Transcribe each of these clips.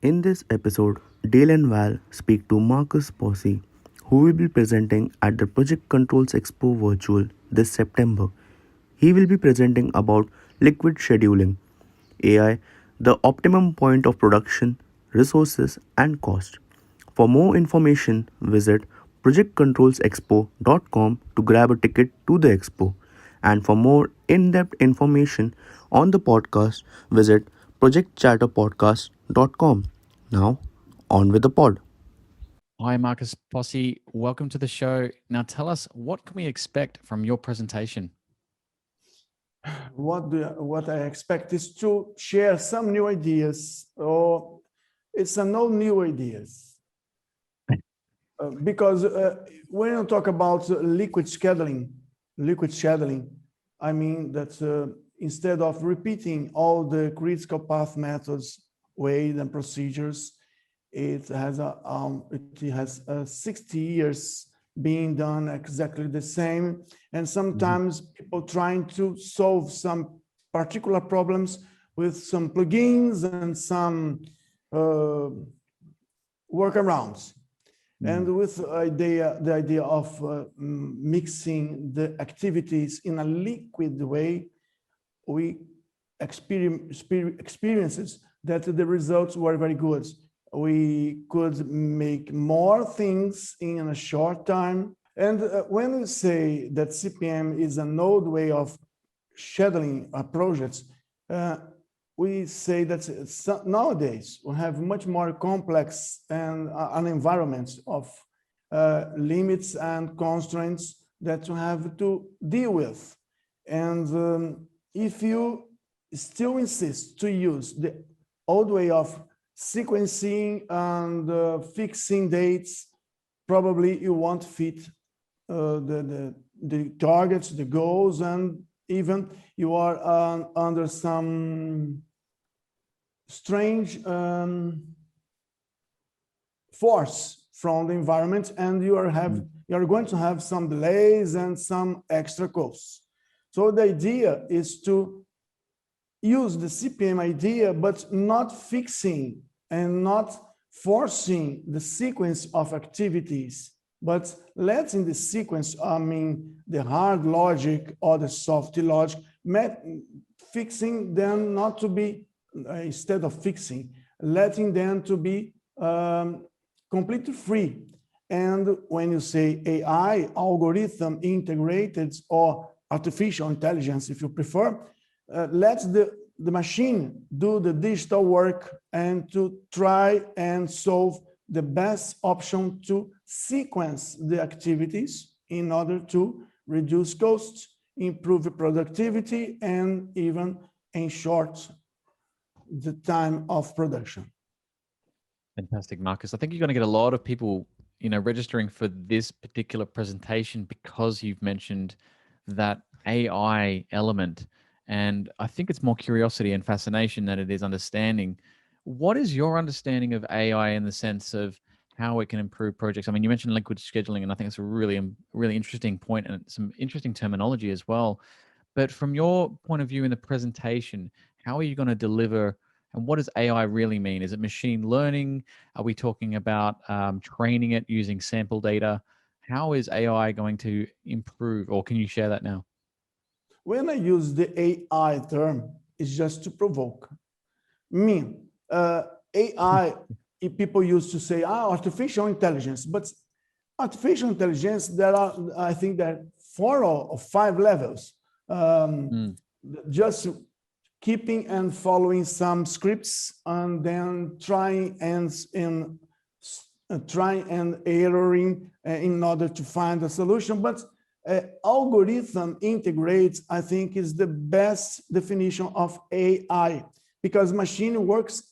In this episode, Dale and Val speak to Marcus Possi, who will be presenting at the Project Controls Expo virtual this September. He will be presenting about liquid scheduling, AI, the optimum point of production, resources, and cost. For more information, visit projectcontrolsexpo.com to grab a ticket to the expo. And for more in depth information on the podcast, visit projectchatterpodcast.com. Now, on with the pod. Hi, Marcus Possi. Welcome to the show. Now, tell us, what can we expect from your presentation? What I expect is to share some new ideas, or it's a no new ideas. Because when you talk about liquid scheduling, I mean that instead of repeating all the critical path methods, ways and procedures, it has 60 years being done exactly the same. And sometimes people trying to solve some particular problems with some plugins and some workarounds. And with the idea of mixing the activities in a liquid way, we experiences that the results were very good. We could make more things in a short time. And when we say that CPM is an old way of scheduling projects, we say that nowadays we have much more complex and an environment of limits and constraints that you have to deal with. And if you still insist to use the old way of sequencing and fixing dates, probably you won't fit the targets, the goals, and even you are under some strange force from the environment, and you are going to have some delays and some extra costs. So the idea is to use the CPM idea, but not fixing and not forcing the sequence of activities, but letting the sequence, I mean, the hard logic or the soft logic, fixing them not to be, instead of fixing, letting them to be completely free. And when you say AI, algorithm integrated, or artificial intelligence, if you prefer, let the machine do the digital work and to try and solve the best option to sequence the activities in order to reduce costs, improve productivity, and even ensure the time of production. Fantastic, Marcus. I think you're going to get a lot of people, registering for this particular presentation because you've mentioned that AI element. And I think it's more curiosity and fascination than it is understanding. What is your understanding of AI in the sense of how it can improve projects? I mean, you mentioned liquid scheduling, and I think it's a really, really interesting point and some interesting terminology as well. But from your point of view in the presentation, how are you going to deliver, and what does AI really mean? Is it machine learning? Are we talking about training it using sample data? How is AI going to improve, or can you share that now? When I use the AI term, it's just to provoke. AI, people used to say, artificial intelligence, but artificial intelligence, there are, I think there are 4 or 5 levels. Just keeping and following some scripts and then trying and erroring in order to find a solution. But algorithm integrates, I think, is the best definition of AI, because machine works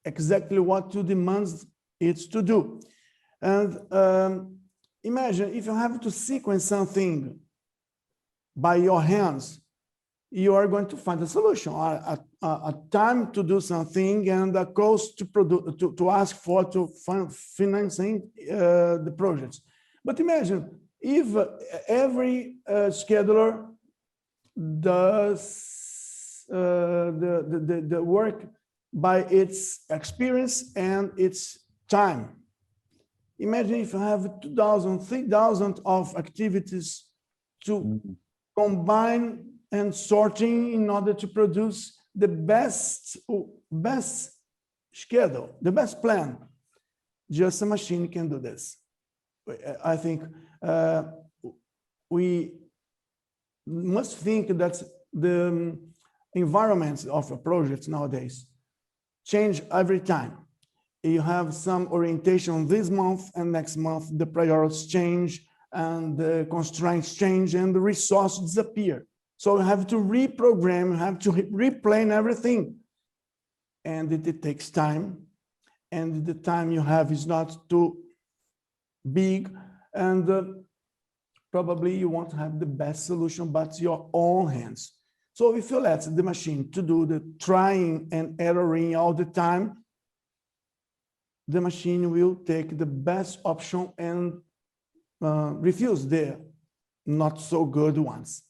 exactly what you demand it to do. And imagine if you have to sequence something by your hands, you are going to find a solution, a time to do something, and a cost to ask for to financing the projects. But imagine if every scheduler does the work by its experience and its time. Imagine if you have 2,000, 3,000 of activities to combine and sorting in order to produce the best schedule, the best plan. Just a machine can do this. I think we must think that the environment of a project nowadays change every time. You have some orientation this month, and next month the priorities change and the constraints change and the resources disappear. So you have to reprogram, you have to replan everything. And it takes time. And the time you have is not too big. And probably you won't have the best solution, but your own hands. So if you let the machine to do the trying and erroring all the time, the machine will take the best option and refuse the not so good ones.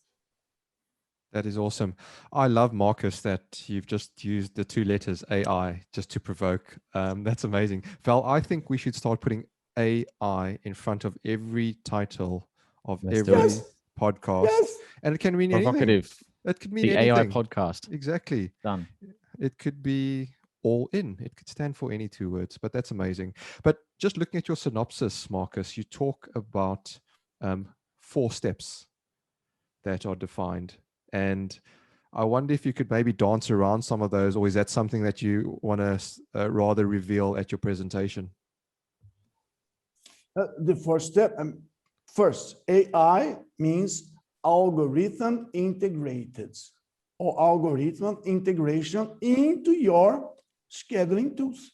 That is awesome. I love, Marcus, that you've just used the 2 letters AI just to provoke. That's amazing. Val, I think we should start putting AI in front of every title of every podcast. Yes. And it can mean Provocative. anything. It could mean The anything. AI podcast. Exactly. Done. It could be all in. It could stand for any 2 words, but that's amazing. But just looking at your synopsis, Marcus, you talk about 4 steps that are defined. And I wonder if you could maybe dance around some of those, or is that something that you want to rather reveal at your presentation? The first step, first, AI means algorithm integrated, or algorithm integration into your scheduling tools.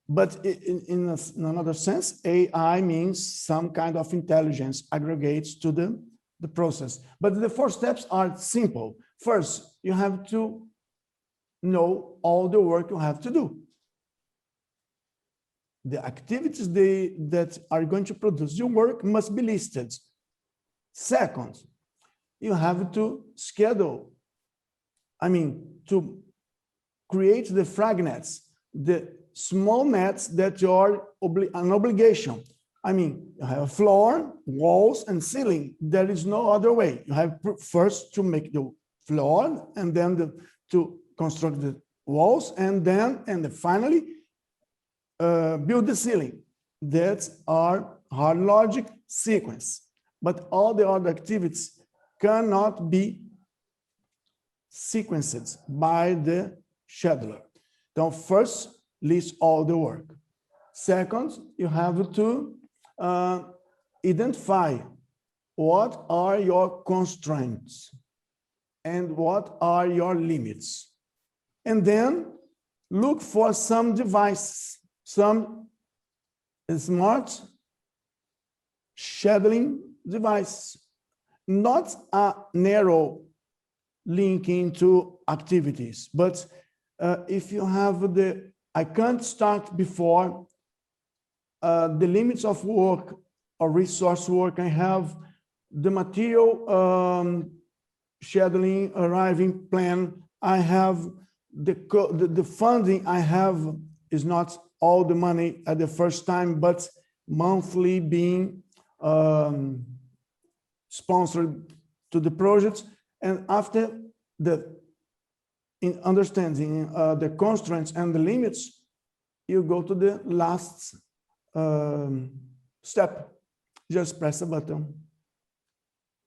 But in another sense, AI means some kind of intelligence aggregates to the process. But the 4 steps are simple. First, you have to know all the work you have to do. The activities that are going to produce your work must be listed. Second, you have to schedule, to create the fragnets, the small nets that are an obligation. You have a floor, walls, and ceiling. There is no other way. You have first to make the floor, and then to construct the walls, and finally build the ceiling. That's our hard logic sequence. But all the other activities cannot be sequenced by the scheduler. So first, list all the work. Second, you have to identify what are your constraints and what are your limits. And then look for some devices, some smart scheduling device, not a narrow linking to activities, but if you have I can't start before the limits of work or resource work, I have the material scheduling arriving plan, I have the funding I have is not all the money at the first time, but monthly being sponsored to the project. And after in understanding the constraints and the limits, you go to the last step. Just press a button.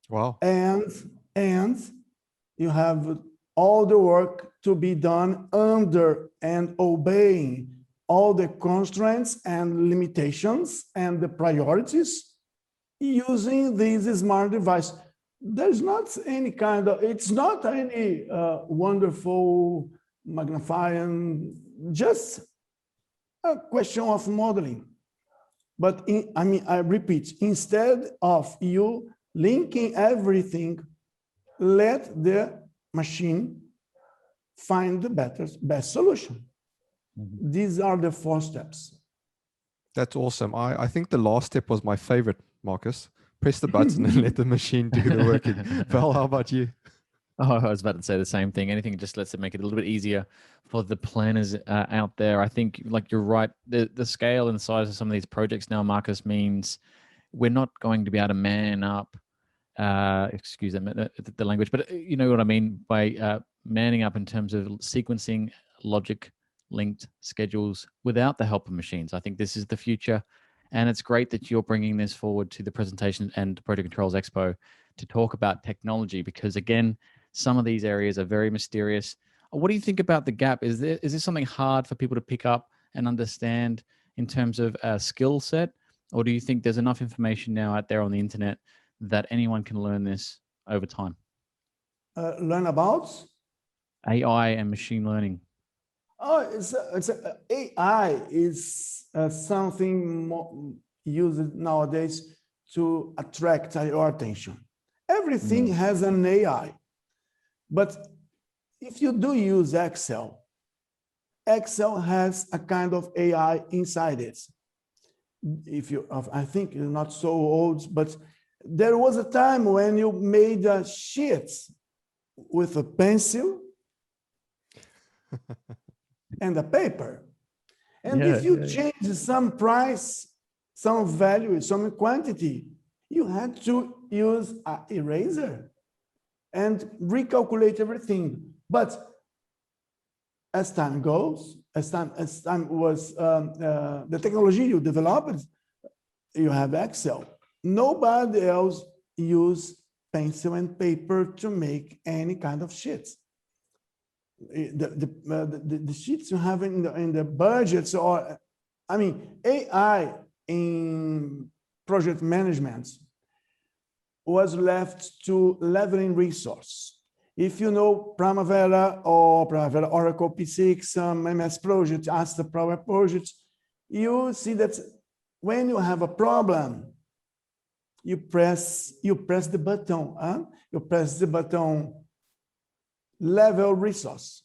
Wow. And you have all the work to be done under and obeying all the constraints and limitations and the priorities using this smart device. There's not any kind of, it's not any wonderful magnifying, just a question of modeling. But I repeat, instead of you linking everything, let the machine find the best solution. Mm-hmm. These are the 4 steps. That's awesome. I think the last step was my favorite, Marcus. Press the button and let the machine do the working. Val, how about you? Oh, I was about to say the same thing. Anything just lets it make it a little bit easier for the planners out there. I think, like, you're right. The scale and size of some of these projects now, Marcus, means we're not going to be able to man up. Excuse the language, but you know what I mean by manning up in terms of sequencing, logic, linked schedules without the help of machines. I think this is the future, and it's great that you're bringing this forward to the presentation and Project Controls Expo to talk about technology, because again, some of these areas are very mysterious. What do you think about the gap? Is this something hard for people to pick up and understand in terms of a skill set, or do you think there's enough information now out there on the internet that anyone can learn this over time? Learn about? AI and machine learning. Oh, AI is something used nowadays to attract your attention. Everything has an AI, but if you do use Excel, Excel has a kind of AI inside it. If you, I think you're not so old, but there was a time when you made a sheet with a pencil and a paper. And if you change some price, some value, some quantity, you had to use an eraser and recalculate everything. But as time goes, as time was, the technology you developed, you have Excel. Nobody else use pencil and paper to make any kind of sheets. The sheets you have in the budgets, or I mean, AI in project management was left to leveling resource. If you know Primavera or Primavera Oracle P6, MS Project, Asta Power Project, you see that when you have a problem, you press the button, you press the button level resource,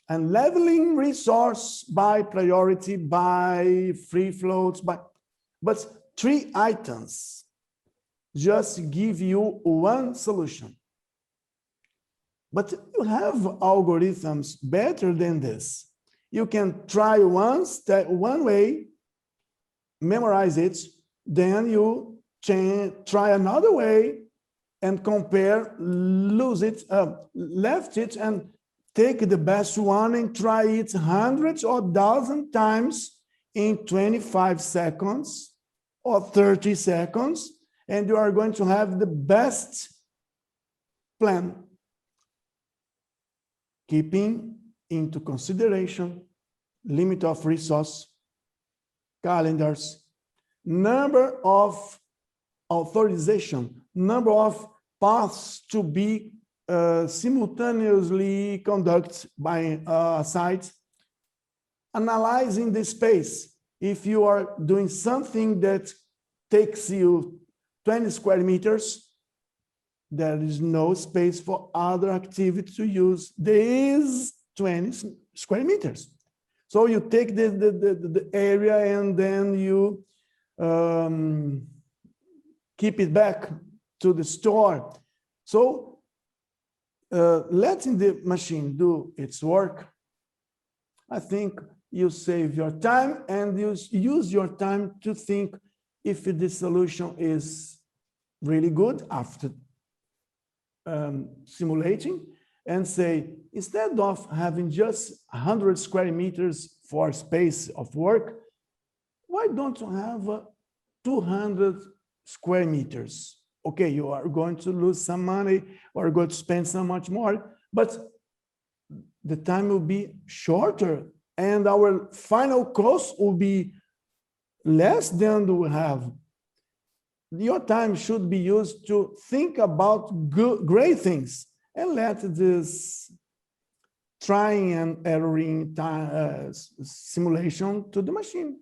and leveling resource by priority, by free floats, but 3 items just give you one solution. But you have algorithms better than this. You can try one way, memorize it, then you try another way and compare, lose it, left it, and take the best one and try it hundreds or 1,000 times in 25 seconds or 30 seconds, and you are going to have the best plan, keeping into consideration limit of resource, calendars, number of authorization, number of paths to be simultaneously conducted by a site, analyzing the space. If you are doing something that takes you 20 square meters, there is no space for other activity to use. There is 20 square meters. So you take the area and then you keep it back to the store. So letting the machine do its work, I think you save your time and you use your time to think if the solution is really good after simulating, and say, instead of having just 100 square meters for space of work, why don't you have 200 square meters? Okay, you are going to lose some money or going to spend so much more, but the time will be shorter and our final cost will be less than we have. Your time should be used to think about great things and let this trying and erroring simulation to the machine.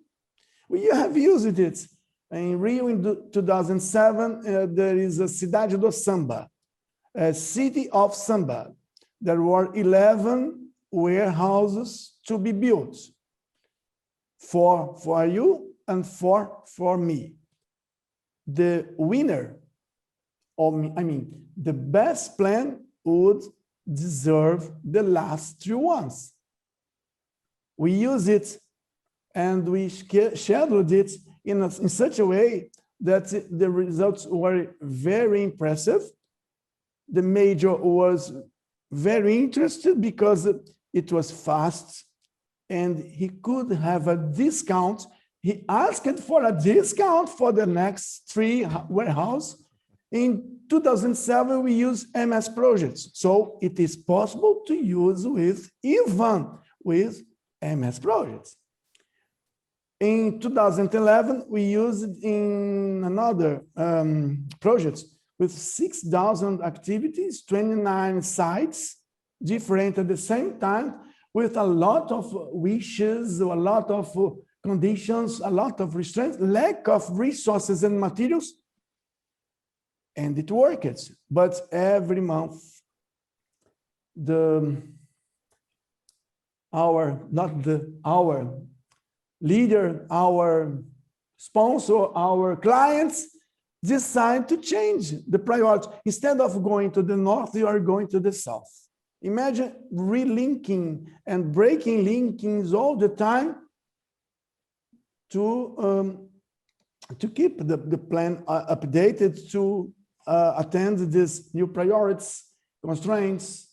We have used it. In Rio in 2007, there is a Cidade do Samba, a city of samba. There were 11 warehouses to be built for you and for me. The winner, the best plan would deserve the last 3 ones. We use it and we scheduled it in such a way that the results were very impressive. The major was very interested because it was fast and he could have a discount. He asked for a discount for the next 3 warehouses. In 2007, we used MS projects. So it is possible to use with even with MS projects. In 2011, we used it in another project with 6,000 activities, 29 sites, different at the same time, with a lot of wishes, a lot of conditions, a lot of restraints, lack of resources and materials, and it worked. But every month, our leader, our sponsor, our clients decide to change the priority. Instead of going to the north, you are going to the south. Imagine relinking and breaking linkings all the time to keep the plan updated, to attend these new priorities, constraints,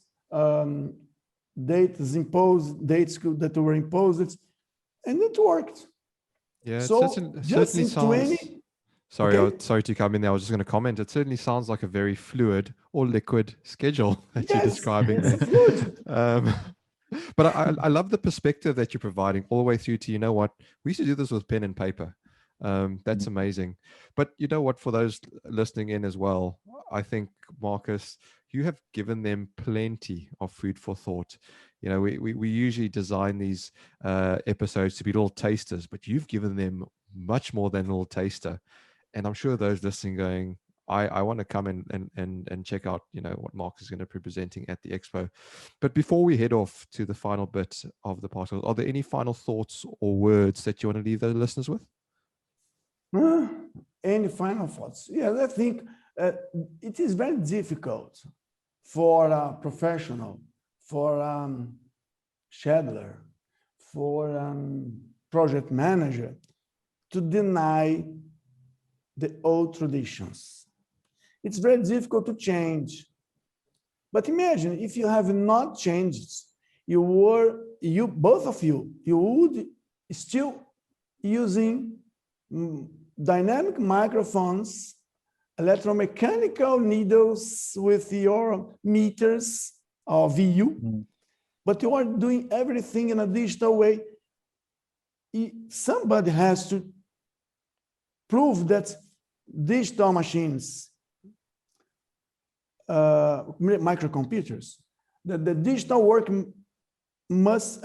dates that were imposed, and it worked. Yeah, so certainly in sounds. 20, Sorry, okay. sorry to come in there. I was just going to comment. It certainly sounds like a very fluid or liquid schedule that you're describing it's there. fluid. But I love the perspective that you're providing all the way through to, you know what, we used to do this with pen and paper. That's amazing. But you know what, for those listening in as well, I think, Marcus, you have given them plenty of food for thought. You know, we usually design these episodes to be little tasters, but you've given them much more than a little taster. And I'm sure those listening going, I want to come and check out, you know, what Marcus is going to be presenting at the expo. But before we head off to the final bit of the podcast, are there any final thoughts or words that you want to leave the listeners with? Any final thoughts? Yeah, I think it is very difficult for a professional, for scheduler, for project manager to deny the old traditions. It's very difficult to change. But imagine if you have not changed, both of you would still using dynamic microphones, electromechanical needles with your meters or VU, but you are doing everything in a digital way. Somebody has to prove that digital machines, microcomputers, that the digital work must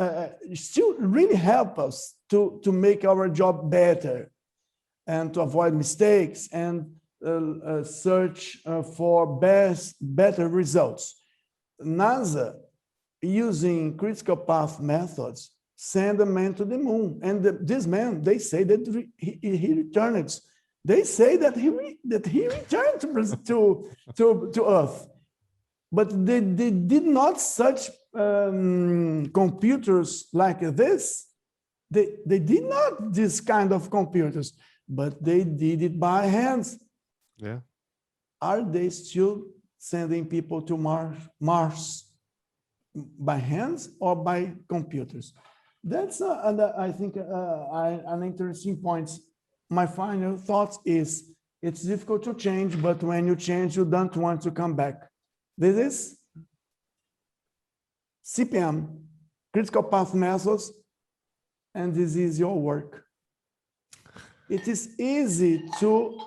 still really help us to make our job better and to avoid mistakes and search for better results. NASA, using critical path methods, send a man to the moon, and this man, they say that he returned. They say that he returned to Earth, but they did not such computers like this. They did not this kind of computers, but they did it by hands. Yeah. Are they still sending people to Mars by hands or by computers? That's I think an interesting point. My final thought is it's difficult to change, but when you change, you don't want to come back. This is CPM, critical path methods, and this is your work. It is easy to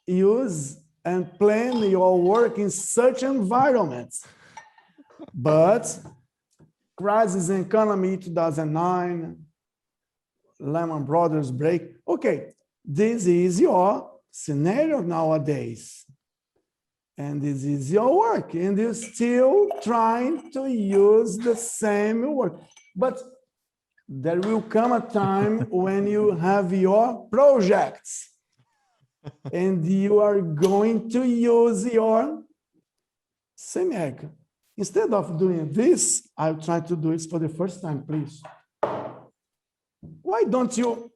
use and plan your work in such environments, but crisis in economy 2009, Lehman Brothers break. Okay, this is your scenario nowadays. And this is your work. And you're still trying to use the same work. But there will come a time when you have your projects and you are going to use your CMEG. instead of doing this, I'll try to do it for the first time, please. Why don't you?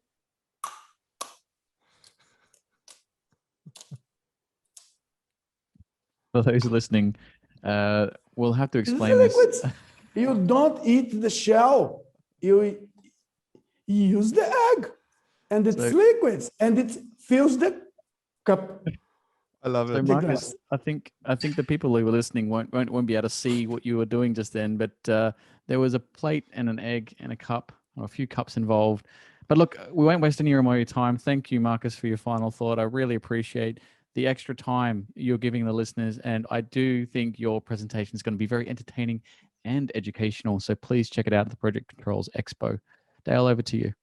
For those listening, we'll have to This is explain this. liquids. You don't eat the shell. You use the egg, and it's So- liquids, and it fills the cup. I love So it. The Marcus, glass. I think the people who were listening won't be able to see what you were doing just then, but there was a plate and an egg and a cup, or a few cups involved. But look, we won't waste any more of your time. Thank you, Marcus, for your final thought. I really appreciate the extra time you're giving the listeners, and I do think your presentation is going to be very entertaining and educational. So please check it out at the Project Controls Expo. Dale, over to you.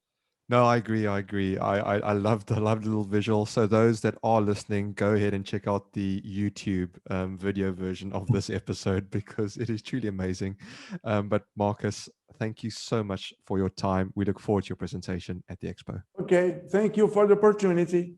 No, I agree. I love the little visual. So those that are listening, go ahead and check out the YouTube video version of this episode because it is truly amazing. But Marcus, thank you so much for your time. We look forward to your presentation at the expo. Okay, thank you for the opportunity.